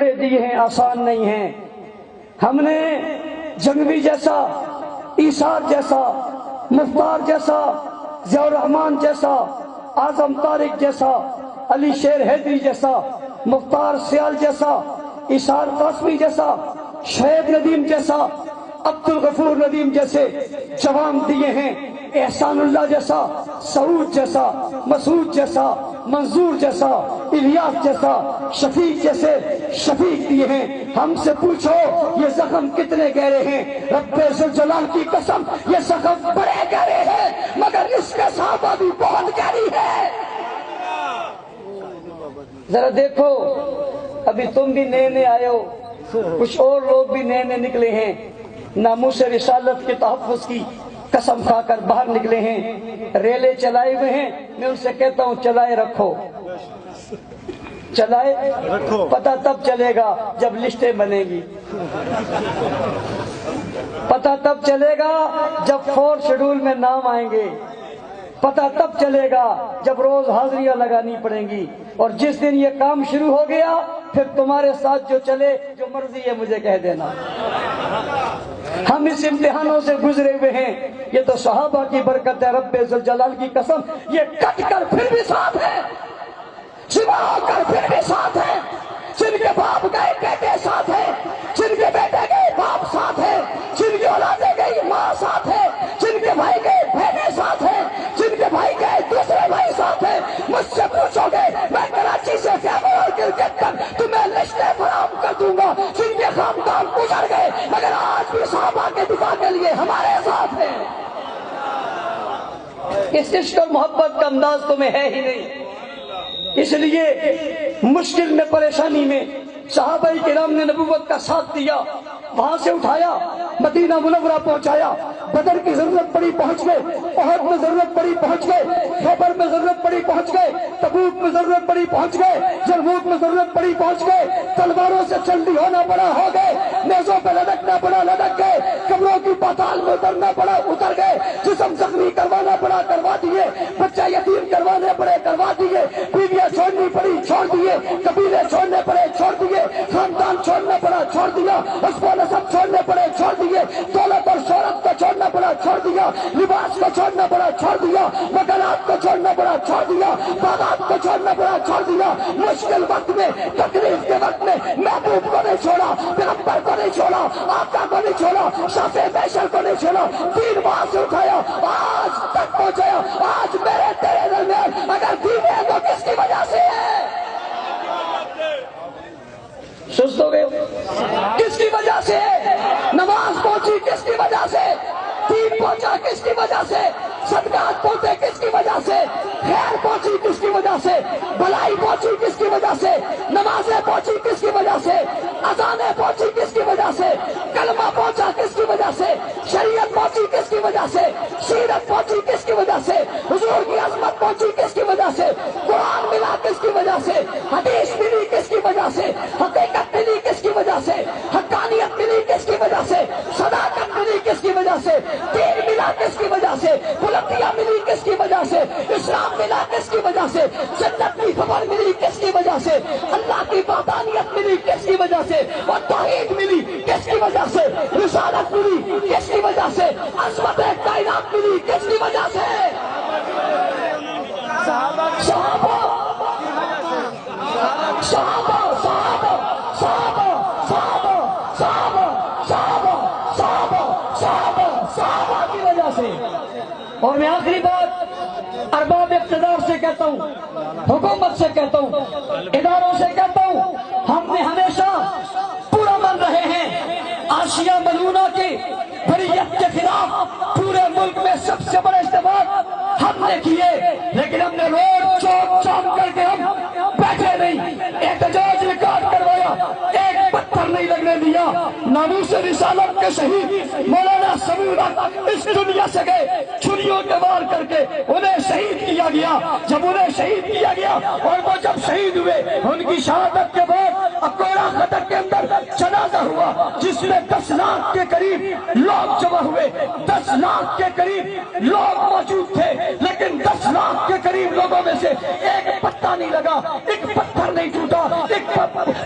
ٹکڑے دیے ہیں آسان نہیں ہیں. ہم نے جنگوی جیسا، ایثار جیسا، مختار جیسا، ضیاء الرحمان جیسا، اعظم طارق جیسا، علی شیر حیدری جیسا، مختار سیال جیسا، ایثار قاسمی جیسا، شعیب ندیم جیسا، عبد الغفور ندیم جیسے جوان دیے ہیں. احسان اللہ جیسا، سعود جیسا، مسعود جیسا، منظور جیسا، الیاس جیسا، شفیق جیسے شفیق دیے ہیں. ہم سے پوچھو یہ زخم کتنے گہرے ہیں؟ رب ذوالجلال کی قسم یہ زخم بڑے گہرے ہیں، مگر اس کا صحابہ بھی بہت گہری ہے. ذرا دیکھو، ابھی تم بھی نئے نئے آئے ہو، کچھ اور لوگ بھی نئے نئے نکلے ہیں، ناموس رسالت کے تحفظ کی قسم کھا کر باہر نکلے ہیں، ریلے چلائے ہوئے ہیں. میں ان سے کہتا ہوں چلائے رکھو، چلائے رکھو. پتہ تب چلے گا جب لسٹیں بنے گی، پتہ تب چلے گا جب 4 شیڈول میں نام آئیں گے، پتہ تب چلے گا جب روز حاضریاں لگانی پڑیں گی. اور جس دن یہ کام شروع ہو گیا پھر تمہارے ساتھ جو چلے، جو مرضی ہے مجھے کہہ دینا. ہم اس امتحانوں سے گزرے ہوئے ہیں، یہ تو صحابہ کی برکت ہے. رب ذوالجلال کی قسم یہ کٹ کر پھر بھی ساتھ ہے، جمع ہو کر پھر بھی ساتھ ہے. جن کے باپ گئے بیٹے ساتھ ہیں، جن کے بیٹے گئے باپ ساتھ ہیں، جن کی اولادیں گئی ماں ساتھ ہے، جن کے بھائی گئے بہنیں ساتھ ہیں، جن کے بھائی گئے دوسرے بھائی ساتھ ہیں. مجھ سے پوچھو گے میں کراچی سے فیمل اور کرکٹ تک تمہیں لسٹیں فراہم کر دوں گا جن کے خاندان گزر گئے مگر آج بھی صحابہ کے دفاع کے لیے ہمارے ساتھ ہیں. اس عشق اور محبت کا انداز تمہیں ہے ہی نہیں. اس لیے مشکل میں، پریشانی میں صحابہ کرام نے نبوت کا ساتھ دیا، وہاں سے اٹھایا، مدینہ منورہ پہنچایا. بدر کی ضرورت پڑی پہنچ گئے، احد میں ضرورت پڑی پہنچ گئے، خیبر میں ضرورت پڑی پہنچ گئے، تبوک میں ضرورت پڑی پہنچ گئے، جرموک میں ضرورت پڑی پہنچ گئے. تلواروں سے چلتی ہونا پڑا ہو گئے، نیزوں پہ لٹکنا پڑا لٹک گئے، قبروں کی پاتال میں اترنا پڑا اتر گئے، جسم زخمی کروانا پڑا کروا دیے، بچہ یتیم کروانے پڑے کروا دیے، بیویاں چھوڑنی پڑی چھوڑ دیے، قبیلے چھوڑنے پڑے چھوڑ دیے، خاندان چھوڑنا پڑا چھوڑ دیا، حسب و نسب چھوڑنے پڑے چھوڑ دیے، دولت اور شہرت کو چھوڑنا پڑا چھوڑ دیا، لباس کو چھوڑنا پڑا چھوڑ دیا، مکانات کو چھوڑنا پڑا چھوڑ دیا، باغات کو چھوڑنا پڑا چھوڑ دیا. مشکل وقت میں، تکلیف کے وقت میں محبوب کو نہیں چھوڑا، پیغمبر کو نہیں چھوڑا، آقا کو نہیں چھوڑا، شافع بیشر کو نہیں چھوڑا، دین وہاں سے اٹھایا آج تک پہنچایا. آج میرے تیرے درمیان اگر دین ہے تو کس کی وجہ سے ہے؟ سست ہو گئے؟ کس کی وجہ سے؟ نماز پہنچی کس کی وجہ سے؟ دین پہنچا کس کی وجہ سے؟ صدقات پہنچے کس کی وجہ سے؟ خیر پہنچی کس کی وجہ سے؟ بھلائی پہنچی کس کی وجہ سے؟ نمازیں پہنچی کس کی وجہ سے؟ اذانیں پہنچی کس کی وجہ سے؟ کلمہ پہنچا کس کی وجہ سے؟ شریعت پہنچی کس کی وجہ سے؟ سیرت پہنچی کس کی وجہ سے؟ حضور کی عظمت پہنچی کس کی وجہ سے؟ قرآن ملا کس کی وجہ سے؟ حدیث ملی کس کی وجہ سے؟ حقیقت ملی کس کی وجہ سے؟ حقانیت ملی کس کی وجہ سے؟ صداقت ملی کس کی وجہ سے؟ دین ملا کس کی وجہ سے؟ بلندیاں ملی کس کی وجہ سے؟ اسلام ملا کس کی وجہ سے؟ جنت کی خبر ملی کس کی وجہ سے؟ اللہ کی وحدانیت ملی کس کی وجہ سے؟ اور توحید ملی کس کی وجہ سے؟ رسالت ملی کس کی وجہ سے؟ عظمت کائنات ملی کس کی وجہ سے؟ صحابہ صحابہ صحابہ صحابہ صحابہ صحابہ صحابہ صحابہ صحابہ صحابہ صحابہ کی وجہ سے. اور میں آخری بات ارباب اقتدار سے کہتا ہوں، حکومت سے کہتا ہوں، اداروں سے کہتا ہوں، ہم نے ہمیشہ پورا من رہے ہیں آسیہ ملونہ کی بریت کے خلاف. پورے ملک میں سب سے بڑے اتفاق ہم نے کیے، لیکن ہم نے روڈ چوک چام کر کے ہم بیٹھے نہیں، احتجاج ریکارڈ کروایا، ایک پتھر نہیں لگنے دیا. ناموس رسالت کے شہید مولانا سمود اس دنیا سے گئے، چھریوں کے وار کر کے انہیں شہید کیا گیا. جب انہیں شہید کیا گیا اور وہ جب شہید ہوئے، ان کی شہادت کے بعد اکوڑا خطر کے اندر جنازہ ہوا جس میں 10 لاکھ کے قریب لوگ جمع ہوئے، 10 لاکھ کے قریب لوگ موجود تھے، لیکن 10 لاکھ کے قریب لوگوں میں سے ایک پتہ نہیں لگا، ایک پتھر پتھر نہیں ٹوٹا، ایک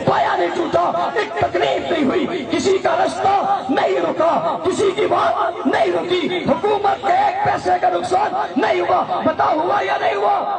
پایا نہیں ٹوٹا، ایک تکلیف نہیں ہوئی، کسی کا رستہ نہیں رکا، کسی کی بات نہیں رکی، حکومت کے ایک پیسے کا نقصان نہیں ہوا۔ پتا ہوا یا نہیں ہوا؟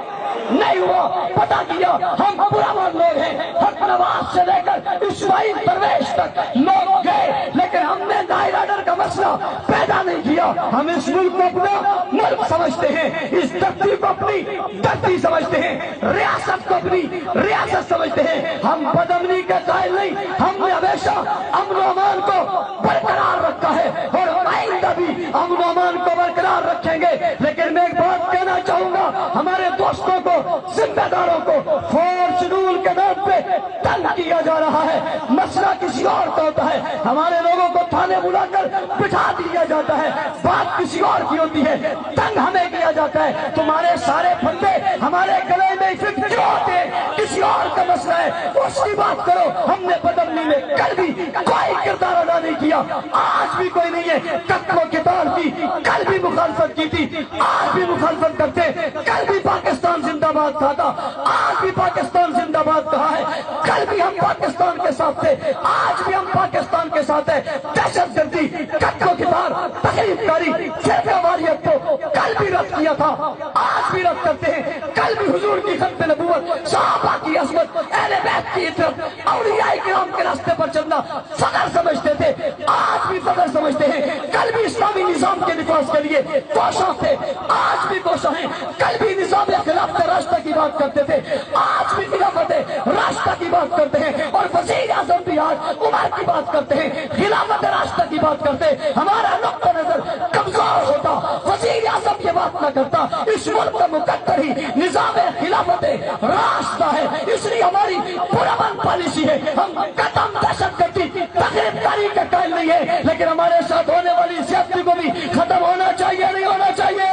نہیں ہوا۔ پتا کیا ہم پرامن لوگ ہیں، حق نواز سے لے کر اسماعیل پرویز تک لوگ گئے، لیکن ہم نے نائل آرڈر کا مسئلہ پیدا نہیں کیا۔ ہم اس ملک کو اپنا ملک سمجھتے ہیں، اس دھرتی کو اپنی دھرتی سمجھتے ہیں، ریاست کو اپنی ریاست سمجھتے ہیں۔ ہم بدامنی کے قائل نہیں، ہم نے ہمیشہ امن و امان کو برقرار رکھا ہے اور آئندہ بھی امن و امان کو برقرار رکھیں گے۔ لیکن میں ایک بات کہنا چاہوں گا ہمارے دوستوں کو، ذمہ داروں کو، فور شیڈول کے نام پہ تنگ کیا جا رہا ہے، مسئلہ کسی اور کا ہوتا ہے، ہمارے لوگوں کو تھانے بلا کر بٹھا دیا جاتا ہے، بات کسی اور کی ہوتی ہے، تنگ ہمیں کیا جاتا ہے۔ تمہارے سارے پھندے ہمارے گلے میں فٹ کیوں ہوتے ہیں؟ کسی اور کا مسئلہ ہے، اس کی بات کرو۔ ہم نے بدامنی میں کل بھی کوئی کردار ادا نہیں کیا، آج بھی کوئی نہیں ہے۔ قتل و قتال کی کل بھی مخالفت کی تھی، آج بھی مخالفت کرتے، کل بھی پاکستان زندہ باد کہا تھا، آج بھی پاکستان زندہ باد کہا ہے، کل بھی ہم پاکستان کے ساتھ تھے، آج بھی ہم پاکستان کے ساتھ ہیں۔ دہشت گردی، قتل و قتال، تخریب کاری، فرقہ واریت کو کل بھی رد کیا تھا، آج بھی رد کرتے ہیں۔ کل بھی حضور کی ختم نبوت، صحابہ کی عظمت، اہل بیت کی عزت، اولیاء کرام کے راستے پر چلنا فخر سمجھتے تھے، آج بھی فخر سمجھتے ہیں۔ کل بھی اسلامی نظام کے نفاذ کے لیے کوشاں تھے، آج بھی کوشاں ہیں۔ کل بھی نظام خلافت راستہ کی بات کرتے تھے، آج بھی خلافت راستہ کی بات کرتے ہیں، اور وزیر اعظم بھی آج عمر کی بات کرتے ہیں، خلافت راستہ کی بات کرتے ہیں۔ ہمارا نقطہ نظر کمزور ہوتا، وزیر اعظم یہ بات نہ کرتا، اس ملک کا مقدر ہی نظام خلافت راستہ ہے، اس لیے ہماری پرامن پالیسی ہے۔ ہم قدم دہشت گردی تخریب کاری کا قائل نہیں ہے، لیکن ہمارے ساتھ ہونے والی زیادتی کو بھی ختم ہونا چاہیے، نہیں ہونا چاہیے۔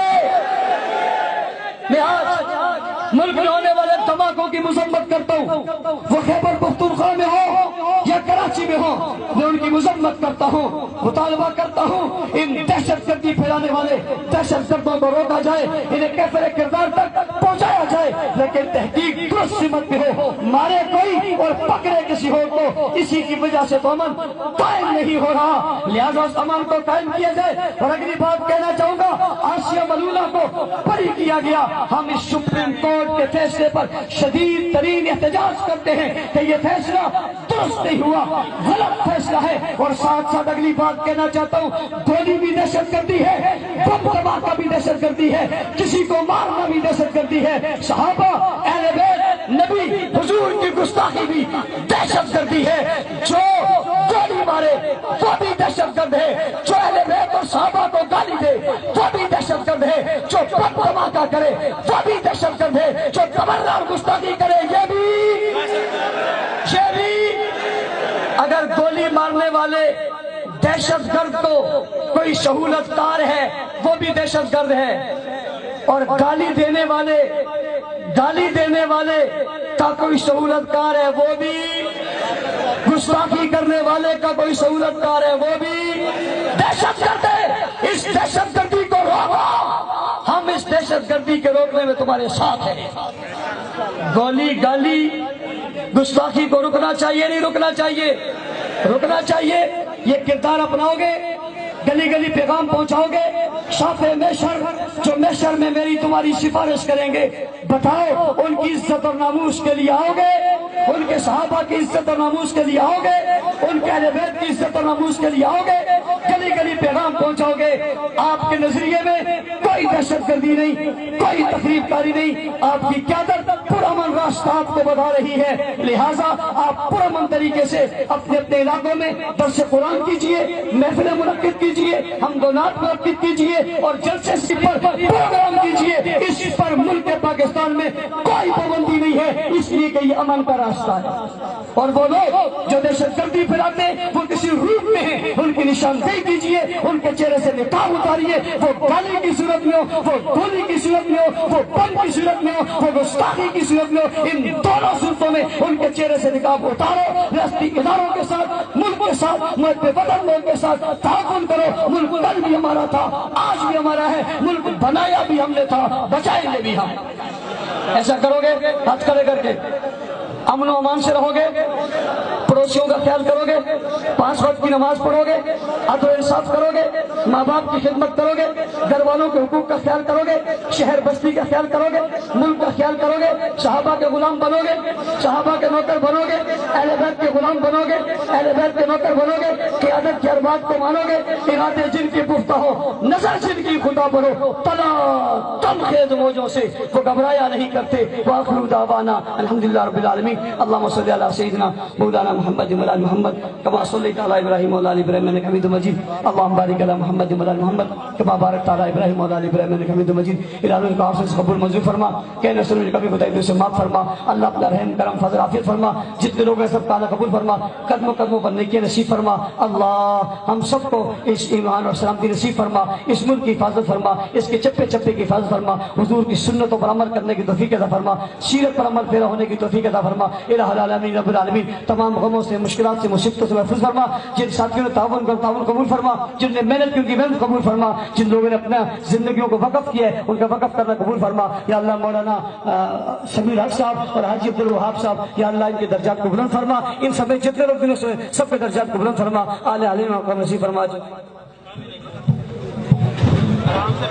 میں آج ملک میں ہونے والے دھماکوں کی مذمت کرتا ہوں، وہ خیبر پختونخوا میں ہو یا کراچی میں ہو، میں ان کی مذمت کرتا ہوں، مطالبہ کرتا ہوں ان دہشت گردی پھیلانے والے دہشت گردوں کو روکا جائے، انہیں کیفر کردار تک پہنچایا جائے، لیکن تحقیق درست سمت میں ہو، مارے کوئی اور پکڑے کسی ہو تو اسی کی وجہ سے تو امن قائم نہیں ہو رہا، لہذا اس امن کو قائم کیا جائے۔ اور اگلی بات کہنا چاہوں گا، آسیہ ملولہ کو بری کیا گیا، ہم اس سپریم کورٹ کے فیصلے پر شدید ترین احتجاج کرتے ہیں کہ یہ فیصلہ درست نہیں ہوا، غلط فیصلہ ہے۔ اور ساتھ ساتھ اگلی بات کہنا چاہتا ہوں، گولی بھی دہشت گردی ہے، بم دھماکہ بھی دہشت گردی ہے، کسی کو مارنا بھی دہشت گردی ہے، صحابہ، اہل بیت، نبی حضور کی گستاخی بھی دہشت گردی ہے۔ جو گولی مارے وہ بھی دہشت گرد ہے، جو اہل بیت اور صحابہ کو گالی دے وہ بھی دہشت گرد ہے، جو بم دھماکہ کرے وہ بھی دہشت گرد ہے، جو تبرہ اور گستاخی کرے یہ بھی۔ اگر گولی مارنے والے دہشت گرد کو کوئی سہولت کار ہے وہ بھی دہشت گرد ہے، اور گالی دینے والے کا کوئی سہولت کار ہے وہ بھی، گستاخی کرنے والے کا کوئی سہولت کار ہے وہ بھی دہشت گرد ہے۔ اس دہشت گردی کو روکو، ہم اس دہشت گردی کے روکنے میں تمہارے ساتھ ہیں۔ گولی گالی گستاخی کو رکنا چاہیے، نہیں رکنا چاہیے؟ رکنا چاہیے۔ یہ کردار اپناؤ گے، گلی گلی پیغام پہنچاؤ گے، شاف محشر جو محشر میں میری تمہاری سفارش کریں گے، بتاؤ ان کی عزت اور ناموس کے لیے آؤ گے، ان کے صحابہ کی عزت اور ناموس کے لیے آؤ گے، ان کے اہل بیت کی عزت اور ناموس کے لیے آؤ گے، گلی گلی پیغام پہنچاؤ گے۔ آپ کے نظریے میں کوئی دہشت گردی نہیں، کوئی تخریب کاری نہیں، آپ کی قیادت پرامن راستہ آپ کو بتا رہی ہے، لہٰذا آپ پرامن طریقے سے اپنے اپنے علاقوں میں درس قرآن کیجئے، محفل منعقد کیجئے، حمد و نعت منعقد کیجئے، اور جلسے پر پروگرام کیجئے۔ اس پر ملک پاکستان میں کوئی پابندی نہیں ہے، اس لیے کہ یہ امن کا راستہ ہے۔ اور وہ لوگ جو دہشت گردی پھیلاتے ہیں وہ کسی روپ میں ہیں، ان کی نشاندہی کیجئے، ان کے چہرے سے نقاب اتاریے، وہ گالی کی صورت میں ہو، وہ گولی کی صورت میں ہو، وہ بم کی صورت میں ہو، وہ گستاخی کی صورت میں ہو، ان دونوں صورتوں میں ان کے چہرے سے نقاب اتارو، ریاستی اداروں کے ساتھ، ملک کے ساتھ، ملک وطن لوگوں کے ساتھ تعاون کرو۔ ملک کل بھی ہمارا تھا، آج بھی ہمارا ہے، ملک بنایا بھی ہم نے تھا، بچائیں گے بھی ہم۔ ایسا کرو گے ہاتھ کھڑے کر کے؟ امن و امان سے رہو گے، پڑوسیوں کا خیال کرو گے، 5 وقت کی نماز پڑھو گے، عدل و انصاف کرو گے، ماں باپ کی خدمت کرو گے، گھر والوں کے حقوق کا خیال کرو گے، شہر بستی کا خیال کرو گے، ملک کا خیال کرو گے، صحابہ کے غلام بنو گے، صحابہ کے نوکر بنو گے، اہل بیت کے غلام بنو گے، اہل بیت کے نوکر بنو گے، قیادت کی ہر بات کو مانو گے، ارادے جن کی پختہ ہو، نظر جن کی خدا بنو، تلا تم خیز موجوں سے وہ گھبرایا نہیں کرتے۔ وآخر دعوانا الحمدللہ رب العالمین۔ اللہم صلی علی سیدنا مولانا محمد وعلی محمد کما صلیت علی ابراہیم وعلی آل ابراہیم انک حمید مجید۔ اللہم بارک علی محمد وعلی محمد کما بارکت علی ابراہیم وعلی آل ابراہیم انک حمید مجید۔ الہی کا حافظ قبول منظور فرما، کہ نسل میں کبھی خدائی سے معاف فرما، اللہ اپنا رحم کرم فضل عافیت فرما، جتنے لوگ ہیں سب کا قبول فرما، قدموں قدموں پر نیکی نصیب فرما۔ اللہ ہم سب کو اس ایمان اور سلامتی نصیب فرما، اس ملک کی حفاظت فرما، اس کے چپے چپے کی حفاظت فرما، حضور کی سنتوں پر عمل کرنے کی توفیق عطا فرما، سیرت پر عمل پیرا ہونے کی توفیق عطا فرما۔ الہ العالمین رب العالمین تمام غموں سے، مشکلات سے، مصیبتوں سے محفوظ فرما۔ جن ساتھیوں نے تعاون کر تعاون قبول فرما، جن نے محنت کی ان کی محنت قبول فرما، جن لوگوں نے اپنا زندگیوں کو وقف کیا ہے ان کا وقف کرنا قبول فرما۔ یا اللہ مولانا سمیر حق صاحب اور حاجی عبدالوہاب صاحب، یا اللہ ان کے درجات کو بلند فرما، ان سب جتنے لوگ دنوں سے سب کے درجات کو بلند فرما، آل علیم کا نصیب فرما۔ آرام سے